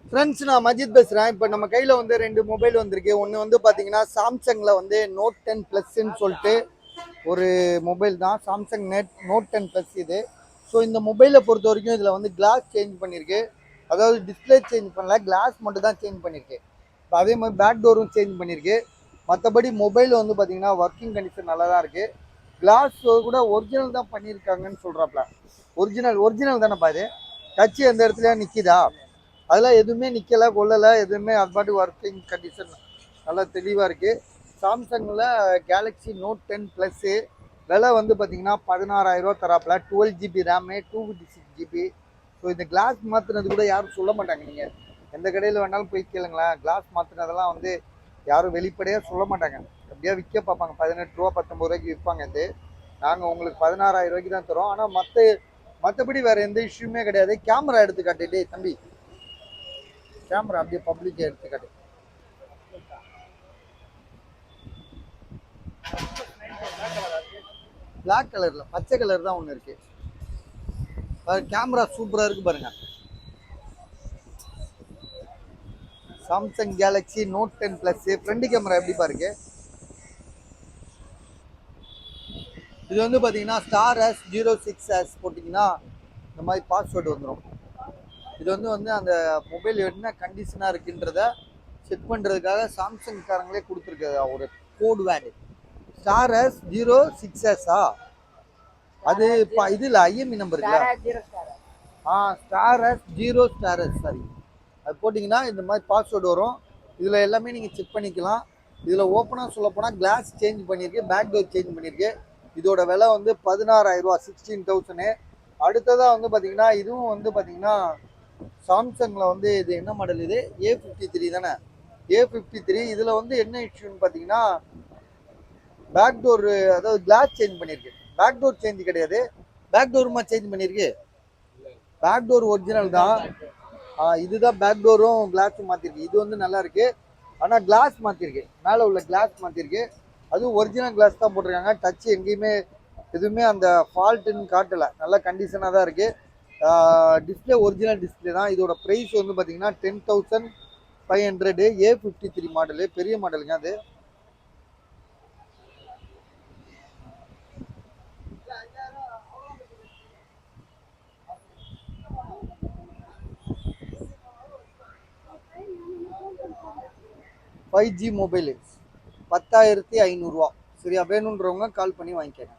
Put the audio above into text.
Friends, நான் மஜித் பேசுகிறேன். இப்போ நம்ம கையில் வந்து ரெண்டு மொபைல் வந்திருக்கு. ஒன்று வந்து பார்த்தீங்கன்னா சாம்சங்கில் வந்து நோட் 10 ப்ளஸ்ன்னு சொல்லிட்டு ஒரு மொபைல் தான். சாம்சங் நோட் 10 ப்ளஸ் இது. ஸோ இந்த மொபைலை பொறுத்த வரைக்கும் இதில் வந்து கிளாஸ் சேஞ்ச் பண்ணியிருக்கு. அதாவது டிஸ்பிளே சேஞ்ச் பண்ணல, கிளாஸ் மட்டும் தான் சேஞ்ச் பண்ணியிருக்கு. இப்போ அதே மாதிரி பேக் டோரும் சேஞ்ச் பண்ணியிருக்கு. மற்றபடி மொபைல் வந்து பார்த்தீங்கன்னா ஒர்க்கிங் கண்டிஷன் நல்லா தான் இருக்குது. கிளாஸ் கூட ஒரிஜினல் தான் பண்ணியிருக்காங்கன்னு சொல்கிறாப்ல. ஒரிஜினல் தானே பாரு. டச்சு எந்த இடத்துலையா நிற்கிதா? அதெல்லாம் எதுவுமே நிற்கலை கொள்ளலை எதுவுமே. அது பாட்டு ஒர்க்கிங் கண்டிஷன் நல்லா தெளிவாக இருக்குது. சாம்சங்கில் கேலக்ஸி நோட் 10 ப்ளஸ்ஸு விலை வந்து பார்த்தீங்கன்னா 16,000 தராப்பில். 12 GB ரேமு, 256 GB. ஸோ இந்த கிளாஸ் மாற்றினது கூட யாரும் சொல்ல மாட்டாங்க. நீங்கள் எந்த கடையில் வேணாலும் போய் கேளுங்களேன், கிளாஸ் மாற்றினதெல்லாம் வந்து யாரும் வெளிப்படையாக சொல்ல மாட்டாங்க. அப்படியே விற்க பார்ப்பாங்க. 18 ரூபா 19 ரூபாய்க்கு விற்பாங்க. இது நாங்கள் உங்களுக்கு 16,000 ரூபாய்க்கு தான் தரோம். ஆனால் மற்றபடி வேறு எந்த இஷ்யூமே கிடையாது. கேமரா எடுத்து காட்டிட்டு தம்பி, கேமரா அப்படியே பப்ளிக் எடுத்துக்காட்டு. பிளாக் கலர்ல பச்சை கலர் தான் ஒன்று இருக்கு. கேமரா சூப்பரா இருக்கு பாருங்க. Samsung galaxy note 10 plus front camera எப்படி பாருங்க. இது வந்து பார்த்தீங்கன்னா StarS06S போட்டிங்கன்னா இந்த மாதிரி பாஸ்வேர்டு வந்துடும். இது வந்து அந்த மொபைல் என்ன கண்டிஷனாக இருக்குன்றத செக் பண்ணுறதுக்காக சாம்சங் காரங்களே கொடுத்துருக்காங்க ஒரு கோட் வேர்டு. StarS06S அது இது இல்லை, ஐஎம்இ நம்பர் இல்லை. StarS0 sorry. அது போட்டிங்கன்னா இந்த மாதிரி பாஸ்வேர்டு வரும். இதில் எல்லாமே நீங்கள் செக் பண்ணிக்கலாம். இதில் ஓப்பனாக சொல்ல போனால் கிளாஸ் சேஞ்ச் பண்ணியிருக்கு, பேக் டோர் சேஞ்ச் பண்ணியிருக்கு. இதோட விலை வந்து 16,000 ரூபா, 16,000. அடுத்ததாக வந்து பார்த்தீங்கன்னா இதுவும் வந்து பார்த்தீங்கன்னா சாம்சங்கில் வந்து இது என்ன மாடல், இது A53 தானே. A53 இதில் வந்து என்ன இஷ்யூன்னு பார்த்தீங்கன்னா பேக் டோர், அதாவது கிளாஸ் சேஞ்ச் பண்ணியிருக்கு. பேக் டோர் சேஞ்ச் கிடையாது, பேக் டோருமா சேஞ்ச் பண்ணியிருக்கு. பேக் டோர் ஒரிஜினல் தான். இதுதான் பேக் டோரும் கிளாஸும் மாற்றிருக்கு. இது வந்து நல்லா இருக்கு. ஆனால் கிளாஸ் மாற்றிருக்கு, மேலே உள்ள கிளாஸ் மாற்றிருக்கு. அதுவும் ஒரிஜினல் கிளாஸ் தான் போட்டிருக்காங்க. டச் எங்கேயுமே எதுவுமே அந்த ஃபால்ட்டுன்னு காட்டலை, நல்ல கண்டிஷனாக தான் இருக்குது. டிஸ்பிளே ஒரிஜினல் டிஸ்பிளே தான். இதோட ப்ரைஸ் வந்து பார்த்தீங்கன்னா 10,500. A53 மாடலு, பெரிய மாடலுங்க அது. ஃபைவ் ஜி மொபைலு 10,500 ரூபா. சரியா, வேணுன்றவங்க கால் பண்ணி வாங்கிக்கங்க.